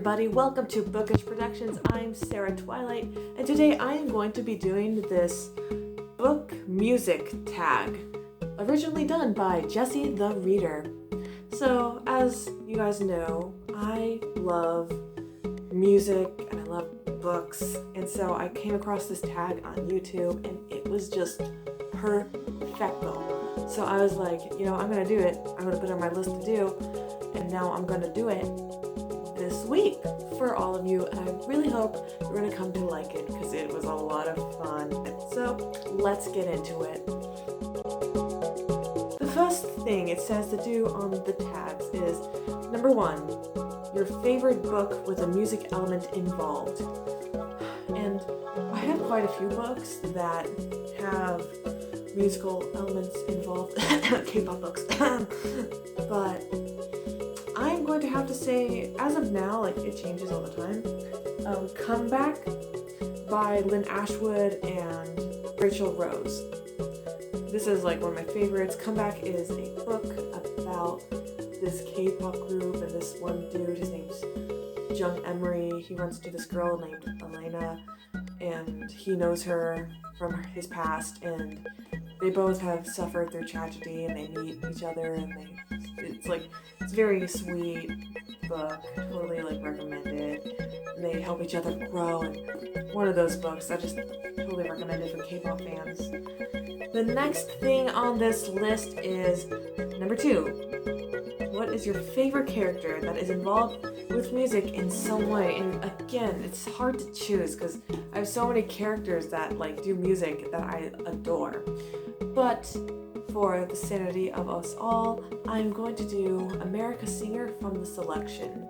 everybody, welcome to Bookish Productions. I'm Sarah Twilight, and today I am going to be doing this book music tag, originally done by Jesse the Reader. So, as you guys know, I love music and I love books, and so I came across this tag on YouTube, and it was just perfecto. So I was like, I'm gonna do it. I'm gonna put it on my list to do, and now I'm gonna do it this week for all of you, and I really hope you're gonna come to like it because it was a lot of fun. So let's get into it. The first thing it says to do on the tags is number 1, your favorite book with a music element involved. And I have quite a few books that have musical elements involved, K-pop books, but I'm going to have to say, as of now, it changes all the time. Comeback by Lynn Ashwood and Rachel Rose. This is one of my favorites. Comeback is a book about this K-pop group and this one dude, his name's Jung Emery. He runs into this girl named Elena, and he knows her from his past, and they both have suffered through tragedy, and they meet each other, and it's a very sweet book, totally recommend it, and they help each other grow, and one of those books I just totally recommend it for K-pop fans. The next thing on this list is number 2. What is your favorite character that is involved with music in some way? And again, it's hard to choose because I have so many characters that do music that I adore. But for the sanity of us all, I'm going to do America Singer from The Selection.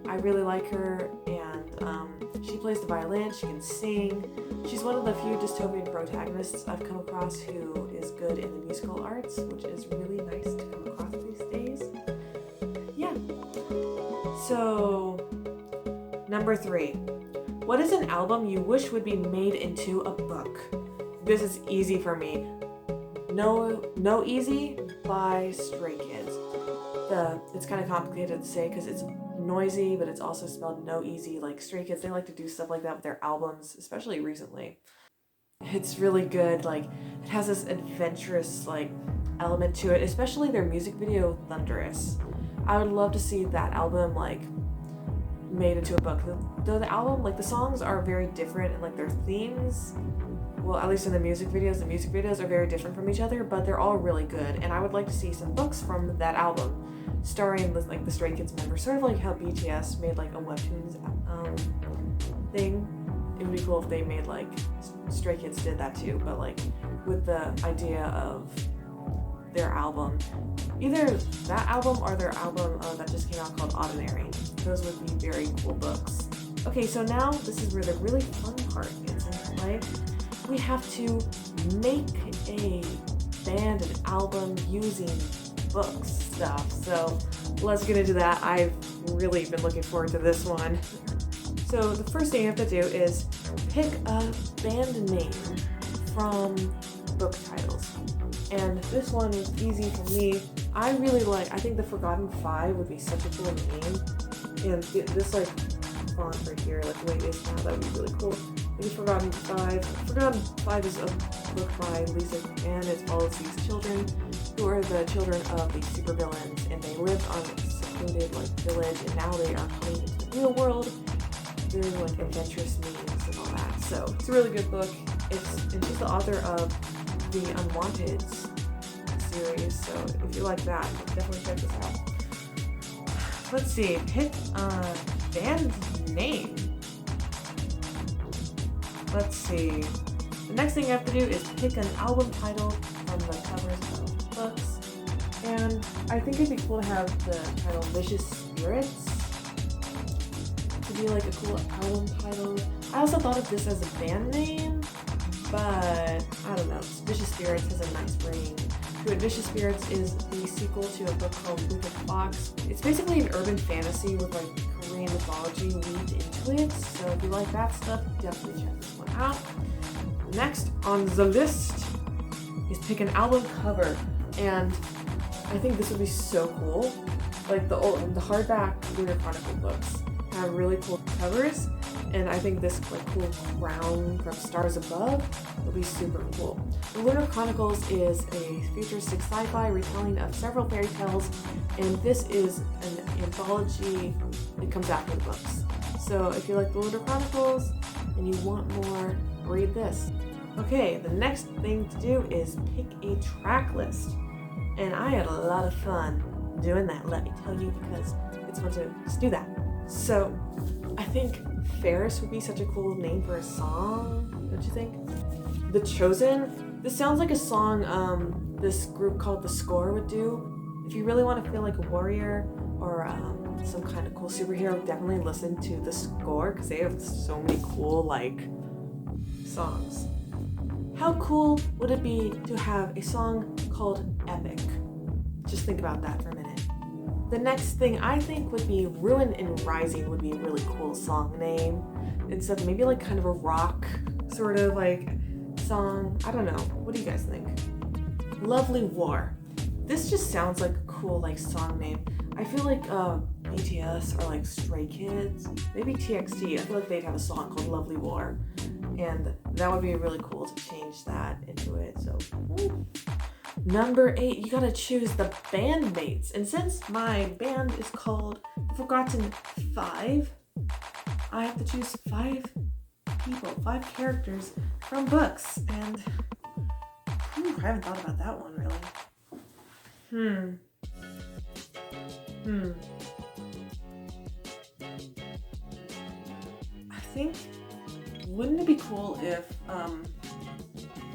I really like her, and she plays the violin, she can sing. She's one of the few dystopian protagonists I've come across who is good in the musical arts, which is really nice to come across these days. Yeah. So, number 3. What is an album you wish would be made into a book? This is easy for me. No Easy by Stray Kids. It's kind of complicated to say because it's noisy, but it's also spelled no easy. Stray Kids, they like to do stuff like that with their albums, especially recently. It's really good. It has this adventurous element to it, especially their music video Thunderous. I would love to see that album made into a book. Though the album, the songs are very different, and their themes, well, at least in the music videos are very different from each other, but they're all really good, and I would like to see some books from that album starring the Stray Kids members, sort of how BTS made a webtoons thing. It would be cool if they made Stray Kids did that too, but with the idea of their album, either that album or their album that just came out called Ordinary. Those would be very cool books. Okay, so now this is where the really fun part is in life. We have to make a band, an album using book stuff. So let's get into that. I've really been looking forward to this one. So the first thing you have to do is pick a band name from book titles. And this one is easy for me. I think The Forgotten Five would be such a cool name. And this font right here, the way it is now, that would be really cool. The Forgotten Five. Forgotten Five is a book by Lisa, and it's all of these children who are the children of these supervillains, and they lived on a secluded village, and now they are coming into the real world doing adventurous meetings and all that. So it's a really good book. She's the author of the Unwanted series, so if you like that, definitely check this out. Let's see, pick a band name. Let's see. The next thing you have to do is pick an album title from the covers of books. And I think it'd be cool to have the title Vicious Spirits to be a cool album title. I also thought of this as a band name, but I don't know. Vicious Spirits has a nice ring to it. Vicious Spirits is the sequel to a book called Wicked Fox. It's basically an urban fantasy with Korean mythology weaved into it. So if you like that stuff, definitely check this one out. Next on the list is pick an album cover, and I think this would be so cool. The hardback Lunar Chronicle books have really cool covers, and I think this like cool crown from Stars Above would be super cool. The Lunar Chronicles is a futuristic sci-fi retelling of several fairy tales, and this is an anthology that comes after the books. So if you like the Lunar Chronicles and you want more, read this. Okay, the next thing to do is pick a track list. And I had a lot of fun doing that, let me tell you, because it's fun to just do that. So I think Ferris would be such a cool name for a song, don't you think? The Chosen, this sounds like a song this group called The Score would do. If you really want to feel like a warrior or some kind of cool superhero, definitely listen to The Score, because they have so many cool like songs. How cool would it be to have a song called Epic? Just think about that for a minute. The next thing I think would be Ruin and Rising would be a really cool song name. It's maybe like kind of a rock sort of like song. I don't know. What do you guys think? Lovely War. This just sounds like a cool like song name. I feel like BTS or like Stray Kids, maybe TXT. I feel like they'd have a song called Lovely War. And that would be really cool to change that into it. So number 8, you gotta choose the Bandmates. And since my band is called Forgotten 5, I have to choose 5 people, 5 characters from books. And I haven't thought about that one really. I think, wouldn't it be cool if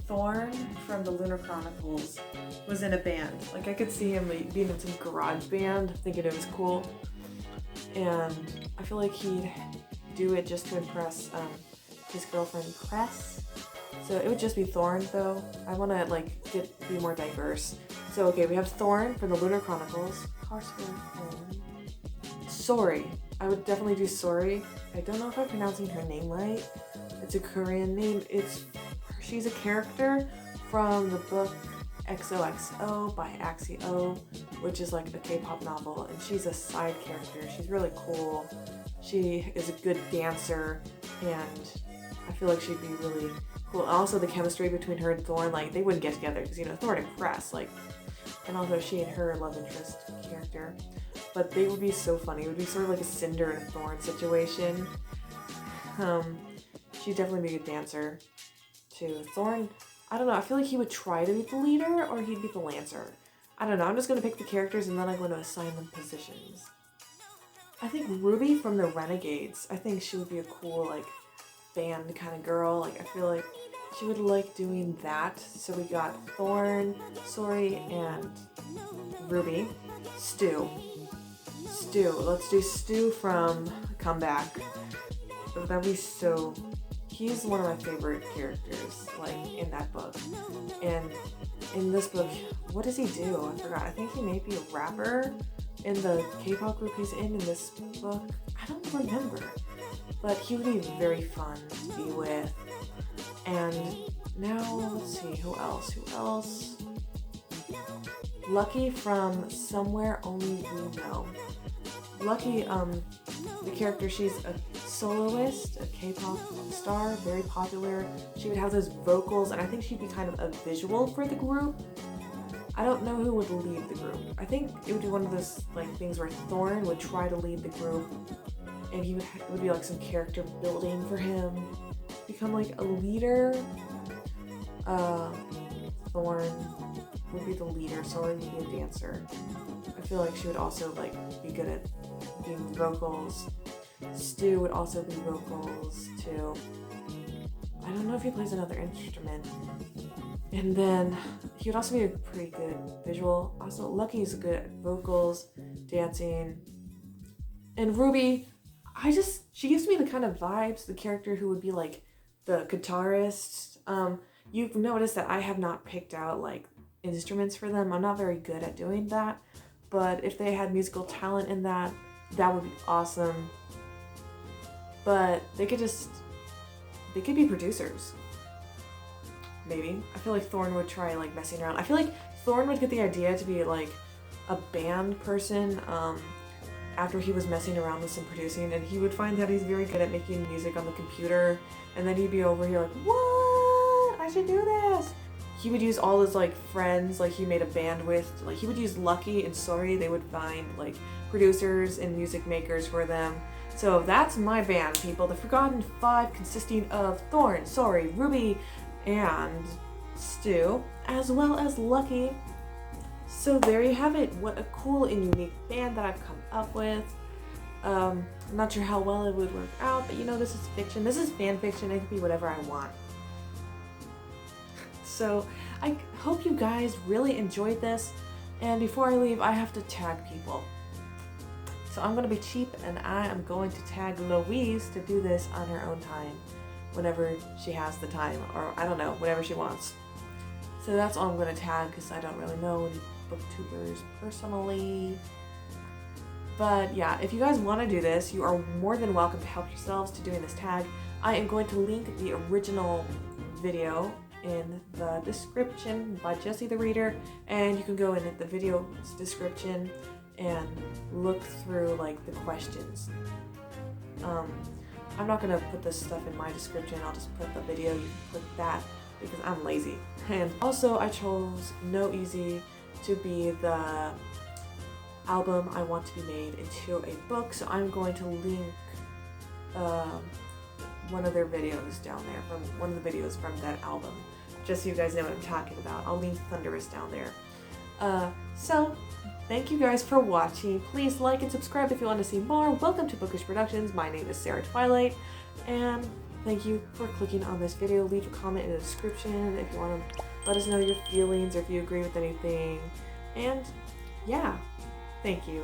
Thorn from the Lunar Chronicles was in a band? Like I could see him being in some garage band, thinking it was cool. And I feel like he'd do it just to impress his girlfriend Cress. So it would just be Thorn though. I want to like be more diverse. So okay, we have Thorn from the Lunar Chronicles. Sorry. I would definitely do Sorry. I don't know if I'm pronouncing her name right. It's a Korean name. She's a character from the book XOXO by Axio, which is like a K-pop novel, and she's a side character. She's really cool. She is a good dancer, and I feel like she'd be really cool. Also, the chemistry between her and Thorn, like they wouldn't get together because Thorn and Cress, like, and also she and her love interest character. But they would be so funny. It would be sort of like a Cinder and Thorn situation. She'd definitely be a good dancer too. Thorn, I don't know, I feel like he would try to be the leader or he'd be the lancer. I don't know, I'm just going to pick the characters and then I'm going to assign them positions. I think Ruby from the Renegades, I think she would be a cool like band kind of girl. Like I feel like she would like doing that. So we got Thorn, Sorry, and Ruby. Stu, let's do Stu from Comeback. That'd be so, he's one of my favorite characters, like, in that book. And in this book, what does he do? I forgot. I think he may be a rapper in the K-pop group he's in this book. I don't remember. But he would be very fun to be with. And now, let's see, who else? Lucky from Somewhere Only We Know. Lucky, the character, she's a soloist, a K-pop star, very popular. She would have those vocals, and I think she'd be kind of a visual for the group. I don't know who would lead the group. I think it would be one of those like things where Thorn would try to lead the group, and it would be like some character building for him, become like a leader. Thorn would be the leader, Sorry would be a dancer. I feel like she would also like be good at doing vocals. Stu would also be vocals too. I don't know if he plays another instrument. And then he would also be a pretty good visual. Also, Lucky's good at vocals, dancing. And Ruby, she gives me the kind of vibes, the character who would be like the guitarist. You've noticed that I have not picked out like instruments for them. I'm not very good at doing that. But if they had musical talent in that would be awesome. But they could be producers. Maybe. I feel like Thorn would try like messing around. I feel like Thorn would get the idea to be like a band person after he was messing around with some producing, and he would find that he's very good at making music on the computer, and then he'd be over here like, what? I should do this. He would use all his like friends, like he made a band with, like he would use Lucky and Sorry. They would find like producers and music makers for them. So that's my band, people. The Forgotten Five, consisting of Thorn, Sorry, Ruby, and Stu, as well as Lucky. So there you have it. What a cool and unique band that I've come up with. I'm not sure how well it would work out, but you know, this is fiction. This is fan fiction. It can be whatever I want. So I hope you guys really enjoyed this. And before I leave, I have to tag people. So I'm going to be cheap, and I am going to tag Louise to do this on her own time, whenever she has the time, or I don't know, whenever she wants. So that's all I'm going to tag, because I don't really know any booktubers personally. But yeah, if you guys want to do this, you are more than welcome to help yourselves to doing this tag. I am going to link the original video in the description by Jesse the Reader, and you can go in the video's description and look through like the questions. I'm not gonna put this stuff in my description. I'll just put the video. You can click that because I'm lazy. And also, I chose No Easy to be the album I want to be made into a book. So I'm going to link one of their videos down there, from one of the videos from that album, just so you guys know what I'm talking about. I'll link Thunderous down there. So thank you guys for watching. Please like and subscribe if you want to see more. Welcome to Bookish Productions. My name is Sarah Twilight, and thank you for clicking on this video. Leave a comment in the description if you want to let us know your feelings or if you agree with anything. And yeah, thank you.